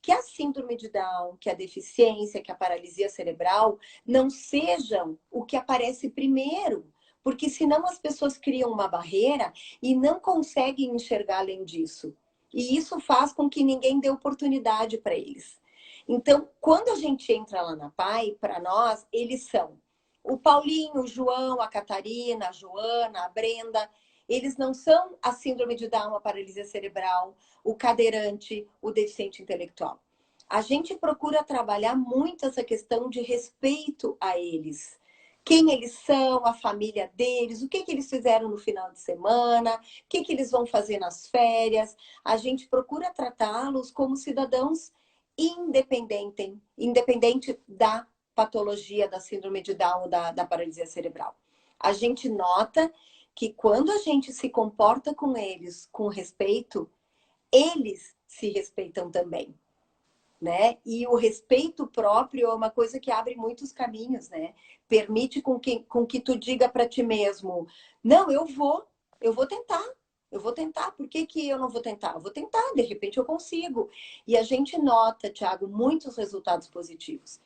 Que a síndrome de Down, que a deficiência, que a paralisia cerebral não sejam o que aparece primeiro. Porque senão as pessoas criam uma barreira e não conseguem enxergar além disso. E isso faz com que ninguém dê oportunidade para eles. Então, quando a gente entra lá na PAI, para nós, eles são o Paulinho, o João, a Catarina, a Joana, a Brenda. Eles não são a síndrome de Down, a paralisia cerebral, o cadeirante, o deficiente intelectual. A gente procura trabalhar muito essa questão de respeito a eles, quem eles são, a família deles, o que, que eles fizeram no final de semana, o que, que eles vão fazer nas férias. A gente procura tratá-los como cidadãos independente da patologia da síndrome de Down ou da paralisia cerebral. A gente nota que quando a gente se comporta com eles com respeito, eles se respeitam também, né? E o respeito próprio é uma coisa que abre muitos caminhos, né? Permite com que tu diga para ti mesmo, não, eu vou tentar. Eu vou tentar. Por que, que eu não vou tentar? Eu vou tentar, de repente eu consigo. E a gente nota, Thiago, muitos resultados positivos.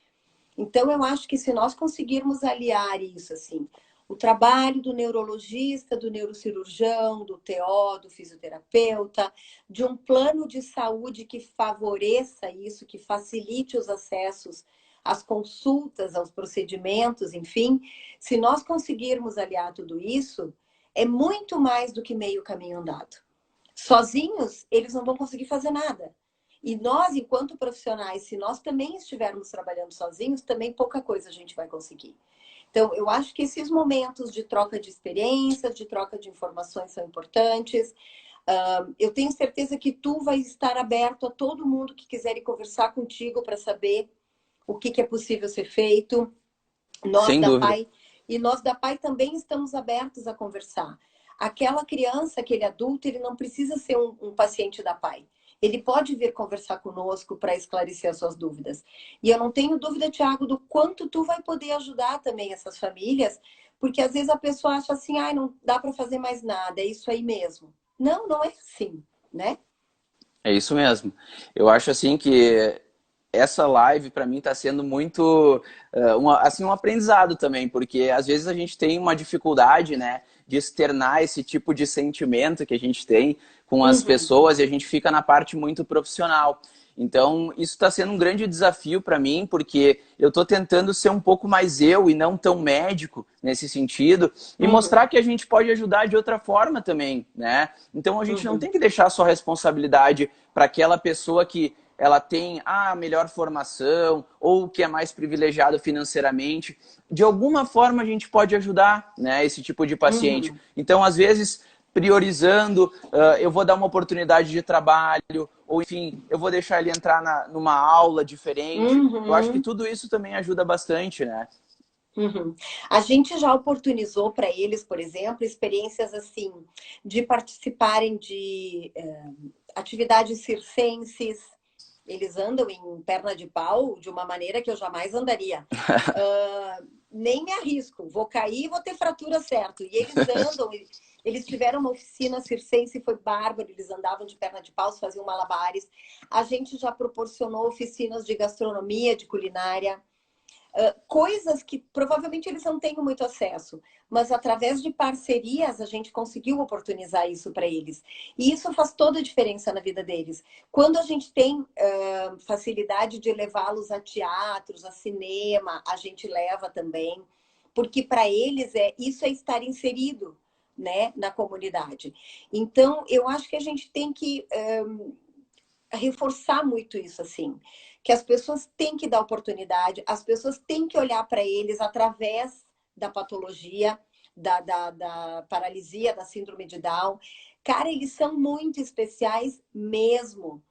Então, eu acho que se nós conseguirmos aliar isso, assim, o trabalho do neurologista, do neurocirurgião, do TO, do fisioterapeuta, de um plano de saúde que favoreça isso, que facilite os acessos às consultas, aos procedimentos, enfim, se nós conseguirmos aliar tudo isso, é muito mais do que meio caminho andado. Sozinhos, eles não vão conseguir fazer nada. E nós, enquanto profissionais, se nós também estivermos trabalhando sozinhos, também pouca coisa a gente vai conseguir. Então, eu acho que esses momentos de troca de experiências, de troca de informações são importantes. Eu tenho certeza que tu vai estar aberto a todo mundo que quiser ir conversar contigo para saber o que é possível ser feito. Nós Sem da dúvida. PAI, e nós da PAI também estamos abertos a conversar. Aquela criança, aquele adulto, ele não precisa ser um paciente da PAI. ele pode vir conversar conosco para esclarecer as suas dúvidas. E eu não tenho dúvida, Tiago, do quanto tu vai poder ajudar também essas famílias, porque às vezes a pessoa acha assim, ah, não dá para fazer mais nada, é isso aí mesmo. Não, não é assim, né? É isso mesmo. Eu acho assim que essa live para mim está sendo muito assim, um aprendizado também, porque às vezes a gente tem uma dificuldade, né, de externar esse tipo de sentimento que a gente tem com as Uhum, pessoas e a gente fica na parte muito profissional. Então, isso está sendo um grande desafio para mim, porque eu estou tentando ser um pouco mais eu e não tão médico nesse sentido, e uhum, mostrar que a gente pode ajudar de outra forma também, né? Então, a gente não uhum, tem que deixar só a responsabilidade para aquela pessoa que ela tem a melhor formação ou que é mais privilegiado financeiramente. De alguma forma, a gente pode ajudar, né, esse tipo de paciente. uhum, Então, às vezes, priorizando, eu vou dar uma oportunidade de trabalho, ou enfim, eu vou deixar ele entrar numa aula diferente. Eu acho que uhum. tudo isso também ajuda bastante, né? Uhum. A gente já oportunizou para eles, por exemplo, experiências assim, de participarem de atividades circenses. Eles andam em perna de pau de uma maneira que eu jamais andaria. Nem me arrisco, vou cair e vou ter fratura certo. E eles andam, eles tiveram uma oficina circense, foi bárbaro, eles andavam de perna de pau, faziam malabares. A gente já proporcionou oficinas de gastronomia, de culinária. Coisas que provavelmente eles não têm muito acesso, mas através de parcerias a gente conseguiu oportunizar isso para eles. E isso faz toda a diferença na vida deles. Quando a gente tem facilidade de levá-los a teatros, a cinema, a gente leva também, porque para eles isso é estar inserido, né, na comunidade. Então, eu acho que a gente tem que reforçar muito isso, assim, que as pessoas têm que dar oportunidade, as pessoas têm que olhar para eles através da patologia, da paralisia, da síndrome de Down. Cara, eles são muito especiais mesmo,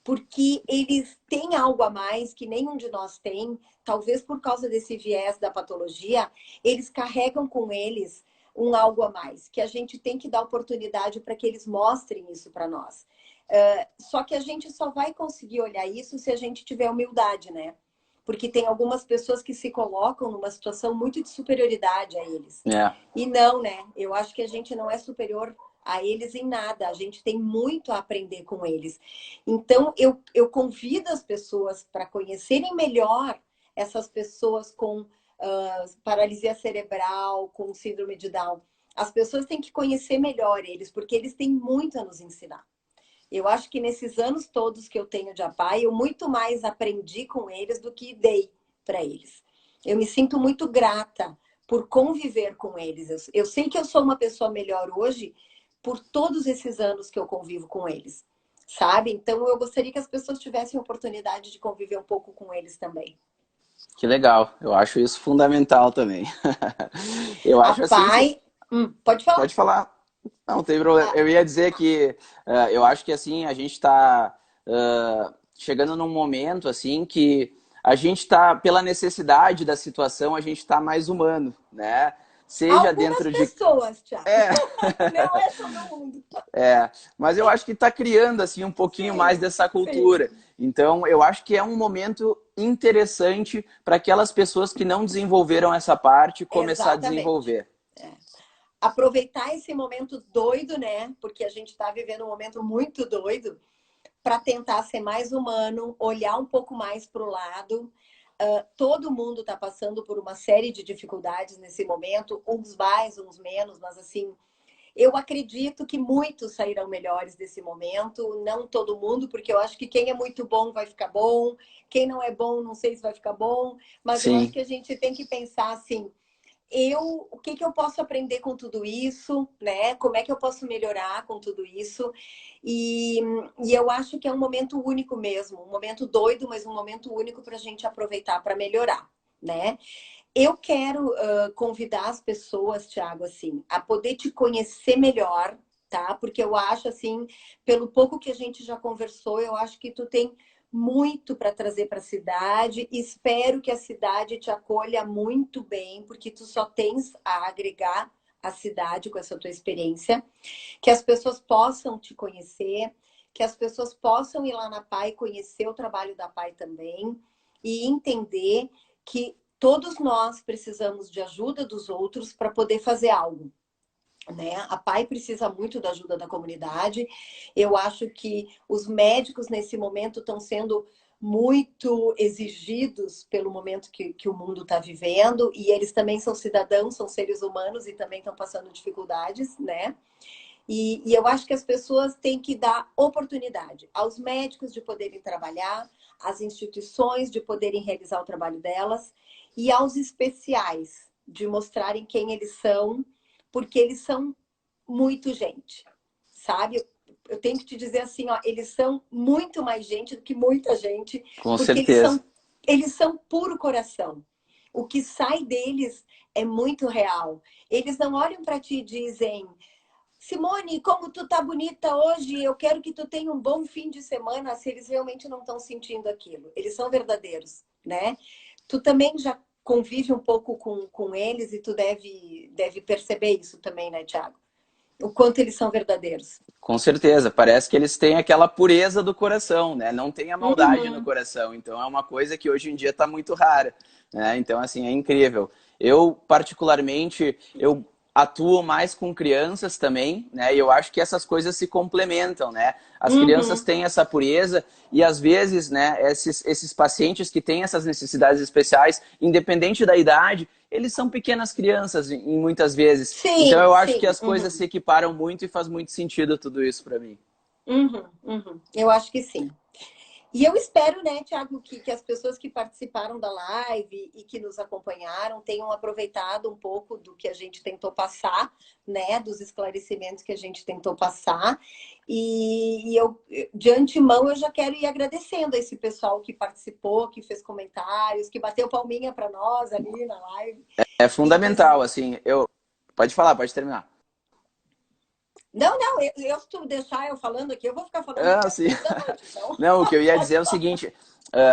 porque eles têm algo a mais que nenhum de nós tem, talvez por causa desse viés da patologia, eles carregam com eles um algo a mais, que a gente tem que dar oportunidade para que eles mostrem isso para nós. Só que a gente só vai conseguir olhar isso se a gente tiver humildade, né? Porque tem algumas pessoas que se colocam numa situação muito de superioridade a eles. É, E não, né? Eu acho que a gente não é superior a eles em nada. A gente tem muito a aprender com eles. Então, eu convido as pessoas para conhecerem melhor essas pessoas com paralisia cerebral, com síndrome de Down. As pessoas têm que conhecer melhor eles, porque eles têm muito a nos ensinar. Eu acho que nesses anos todos que eu tenho de APAE, eu muito mais aprendi com eles do que dei para eles. Eu me sinto muito grata por conviver com eles. Eu sei que eu sou uma pessoa melhor hoje por todos esses anos que eu convivo com eles, sabe? Então eu gostaria que as pessoas tivessem a oportunidade de conviver um pouco com eles também. que legal. Eu acho isso fundamental também. Eu A acho assim que PAI, pode falar. pode falar. Não, tem problema. Ah, Eu ia dizer que eu acho que assim a gente está chegando num momento assim que a gente está, pela necessidade da situação, a gente está mais humano, né? Seja algumas dentro de. pessoas, Thiago. É, Não é todo mundo. mas eu acho que está criando assim um pouquinho mais Sim, dessa sim. cultura. Então, eu acho que é um momento interessante para aquelas pessoas que não desenvolveram essa parte começar a Exatamente. desenvolver. Aproveitar esse momento doido, né? Porque a gente está vivendo um momento muito doido, para tentar ser mais humano, olhar um pouco mais para o lado. Todo mundo está passando por uma série de dificuldades nesse momento, uns mais, uns menos, mas assim, eu acredito que muitos sairão melhores desse momento, não todo mundo, porque eu acho que quem é muito bom vai ficar bom, quem não é bom, não sei se vai ficar bom, mas eu acho Sim, que a gente tem que pensar assim, o que eu posso aprender com tudo isso, né? Como é que eu posso melhorar com tudo isso? E, e eu acho que é um momento único mesmo, um momento doido, mas um momento único para a gente aproveitar para melhorar, né? Eu quero convidar as pessoas, Thiago, assim, a poder te conhecer melhor, tá? Porque eu acho, assim, pelo pouco que a gente já conversou, eu acho que tu tem muito para trazer para a cidade. Espero que a cidade te acolha muito bem, porque tu só tens a agregar à cidade com essa tua experiência, que as pessoas possam te conhecer, que as pessoas possam ir lá na PAI, conhecer o trabalho da PAI também e entender que todos nós precisamos de ajuda dos outros para poder fazer algo, né? A PAI precisa muito da ajuda da comunidade. Eu acho que os médicos, nesse momento, estão sendo muito exigidos pelo momento que o mundo está vivendo, e eles também são cidadãos, são seres humanos e também estão passando dificuldades, né? E eu acho que as pessoas têm que dar oportunidade aos médicos de poderem trabalhar, às instituições de poderem realizar o trabalho delas e aos especiais de mostrarem quem eles são, porque eles são muito gente, sabe? Eu tenho que te dizer assim, ó, eles são muito mais gente do que muita gente, Com porque certeza. eles são puro coração. O que sai deles é muito real. Eles não olham para ti e dizem: Simone, como tu tá bonita hoje, eu quero que tu tenha um bom fim de semana, se eles realmente não estão sentindo aquilo. Eles são verdadeiros, né? Tu também já convive um pouco com eles e tu deve perceber isso também, né, Thiago? O quanto eles são verdadeiros. Com certeza, parece que eles têm aquela pureza do coração, né? Não tem a maldade no Uhum. coração. Então é uma coisa que hoje em dia está muito rara, né? Então assim é incrível. Eu particularmente eu atuo mais com crianças também, né? E eu acho que essas coisas se complementam, né? As crianças Uhum. têm essa pureza e às vezes, né? Esses pacientes que têm essas necessidades especiais, independente da idade, eles são pequenas crianças em muitas vezes. Então Sim, eu acho que sim. as coisas Uhum. se equiparam muito e faz muito sentido tudo isso para mim. Uhum. Uhum. Eu acho que sim. E eu espero, né, Tiago, que as pessoas que participaram da live e que nos acompanharam tenham aproveitado um pouco do que a gente tentou passar, né, dos esclarecimentos que a gente tentou passar. E eu, de antemão, eu já quero ir agradecendo a esse pessoal que participou, que fez comentários, que bateu palminha para nós ali na live. É E fundamental, dizer, assim, eu... Pode falar, pode terminar. não, não, se tu deixar eu falando aqui, eu vou ficar falando Ah, até as sim. 10 da noite. Então, Não, o que eu ia dizer pode é o falar. seguinte,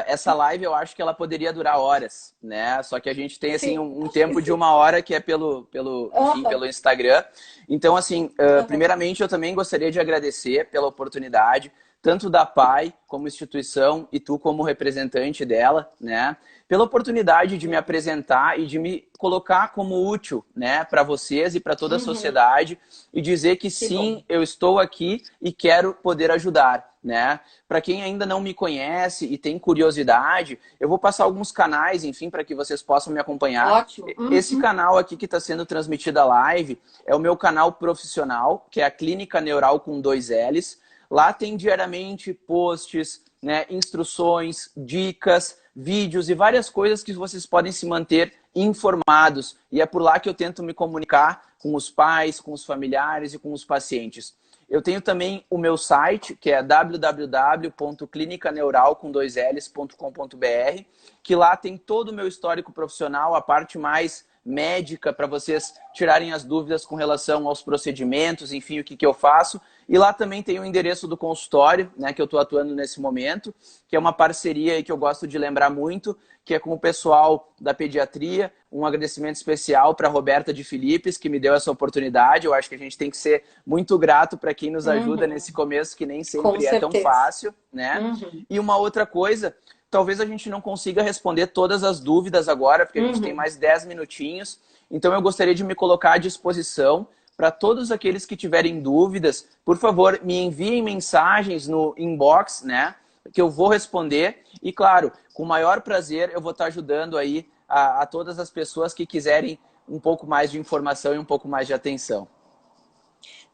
essa live eu acho que ela poderia durar horas, né? Só que a gente tem assim Sim, um acho que tempo de sim. 1 hora que é enfim, Aham, pelo Instagram. Então, assim, aham. primeiramente eu também gostaria de agradecer pela oportunidade, tanto da PAI como instituição e tu como representante dela, né? Pela oportunidade de me apresentar e de me colocar como útil, né, para vocês e para toda a Uhum. sociedade e dizer que Que bom. sim, eu estou aqui e quero poder ajudar, né? Para quem ainda não me conhece e tem curiosidade, eu vou passar alguns canais, enfim, para que vocês possam me acompanhar. Ótimo. Esse Uhum. canal aqui que está sendo transmitido a live é o meu canal profissional, que é a Clínica Neural com 2 Ls. Lá tem diariamente posts, né, instruções, dicas, vídeos e várias coisas que vocês podem se manter informados. E é por lá que eu tento me comunicar com os pais, com os familiares e com os pacientes. Eu tenho também o meu site, que é www.clinicaneural.com.br, que lá tem todo o meu histórico profissional, a parte mais médica para vocês tirarem as dúvidas com relação aos procedimentos, enfim, o que eu faço. E lá também tem o endereço do consultório, né, que eu estou atuando nesse momento, que é uma parceria aí que eu gosto de lembrar muito, que é com o pessoal da pediatria. Um agradecimento especial para a Roberta de Filipes, que me deu essa oportunidade. Eu acho que a gente tem que ser muito grato para quem nos ajuda Uhum. nesse começo, que nem Com sempre é tão certeza. fácil, né? Uhum. E uma outra coisa, talvez a gente não consiga responder todas as dúvidas agora, porque a gente tem Uhum. mais 10 minutinhos. Então eu gostaria de me colocar à disposição para todos aqueles que tiverem dúvidas. Por favor, me enviem mensagens no inbox, né? Que eu vou responder. E claro, com o maior prazer eu vou estar ajudando aí a todas as pessoas que quiserem um pouco mais de informação e um pouco mais de atenção.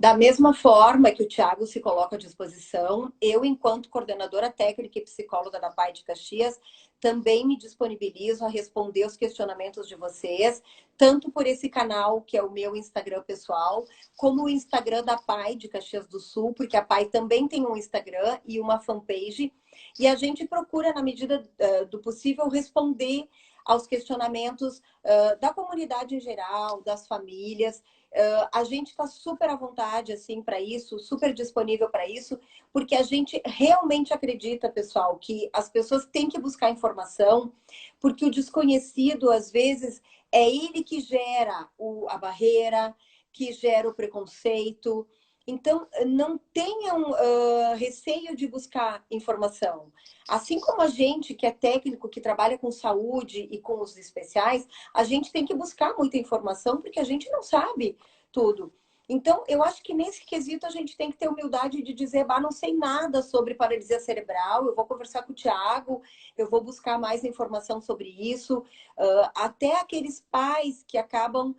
Da mesma forma que o Tiago se coloca à disposição, eu, enquanto coordenadora técnica e psicóloga da PAI de Caxias, também me disponibilizo a responder os questionamentos de vocês, tanto por esse canal, que é o meu Instagram pessoal, como o Instagram da PAI de Caxias do Sul, porque a PAI também tem um Instagram e uma fanpage, e a gente procura, na medida do possível, responder aos questionamentos da comunidade em geral, das famílias. A gente está super à vontade assim para isso, super disponível para isso, porque a gente realmente acredita, pessoal, que as pessoas têm que buscar informação, porque o desconhecido, às vezes, é ele que gera a barreira, que gera o preconceito. Então, não tenham receio de buscar informação. Assim como a gente, que é técnico, que trabalha com saúde e com os especiais, a gente tem que buscar muita informação, porque a gente não sabe tudo. Então, eu acho que nesse quesito a gente tem que ter humildade de dizer, bah, não sei nada sobre paralisia cerebral, eu vou conversar com o Thiago, eu vou buscar mais informação sobre isso. Até aqueles pais que acabam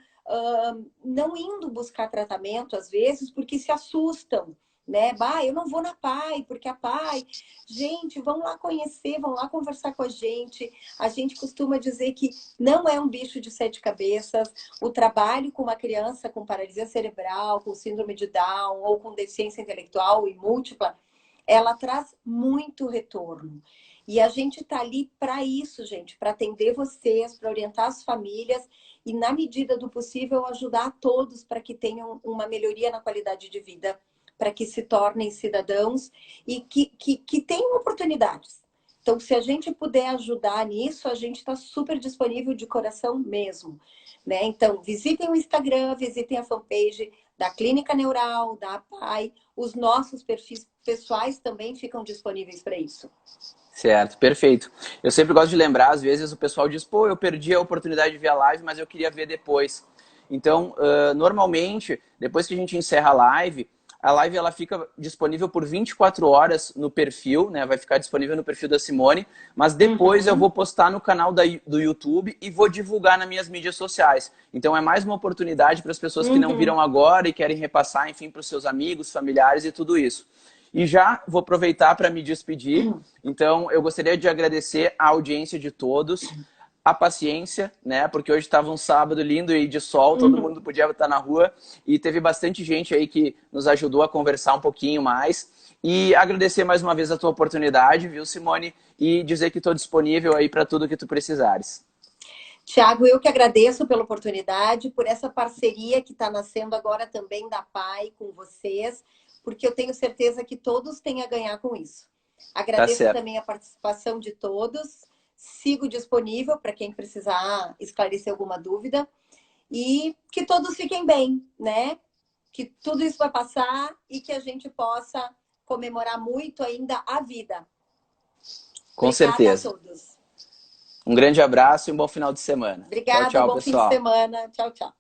não indo buscar tratamento, às vezes, porque se assustam, né? Bah, eu não vou na PAI, porque a PAI... Gente, vão lá conhecer, vão lá conversar com a gente. A gente costuma dizer que não é um bicho de sete cabeças. O trabalho com uma criança com paralisia cerebral, com síndrome de Down ou com deficiência intelectual e múltipla, ela traz muito retorno. E a gente está ali para isso, gente, para atender vocês, para orientar as famílias e, na medida do possível, ajudar a todos para que tenham uma melhoria na qualidade de vida, para que se tornem cidadãos e que tenham oportunidades. Então, se a gente puder ajudar nisso, a gente está super disponível de coração mesmo, né? Então, visitem o Instagram, visitem a fanpage da Clínica Neural, da APAI. Os nossos perfis pessoais também ficam disponíveis para isso. Certo, perfeito. Eu sempre gosto de lembrar, às vezes o pessoal diz, pô, eu perdi a oportunidade de ver a live, mas eu queria ver depois. Então, normalmente, depois que a gente encerra a live ela fica disponível por 24 horas no perfil, né? Vai ficar disponível no perfil da Simone, mas depois eu vou postar no canal do YouTube e vou divulgar nas minhas mídias sociais. Então é mais uma oportunidade para as pessoas que não viram agora e querem repassar, enfim, para os seus amigos, familiares e tudo isso. E já vou aproveitar para me despedir. Então, eu gostaria de agradecer a audiência de todos, a paciência, né? Porque hoje estava um sábado lindo e de sol, todo mundo podia estar na rua e teve bastante gente aí que nos ajudou a conversar um pouquinho mais. E agradecer mais uma vez a tua oportunidade, viu, Simone? E dizer que estou disponível aí para tudo que tu precisares. Thiago, eu que agradeço pela oportunidade, por essa parceria que está nascendo agora também da PAI com vocês, porque eu tenho certeza que todos têm a ganhar com isso. Agradeço também a participação de todos. Sigo disponível para quem precisar esclarecer alguma dúvida. E que todos fiquem bem, né? Que tudo isso vai passar e que a gente possa comemorar muito ainda a vida. Com certeza. Obrigada a todos. Um grande abraço e um bom final de semana. Obrigada, tchau, bom pessoal. fim de semana. Tchau, tchau.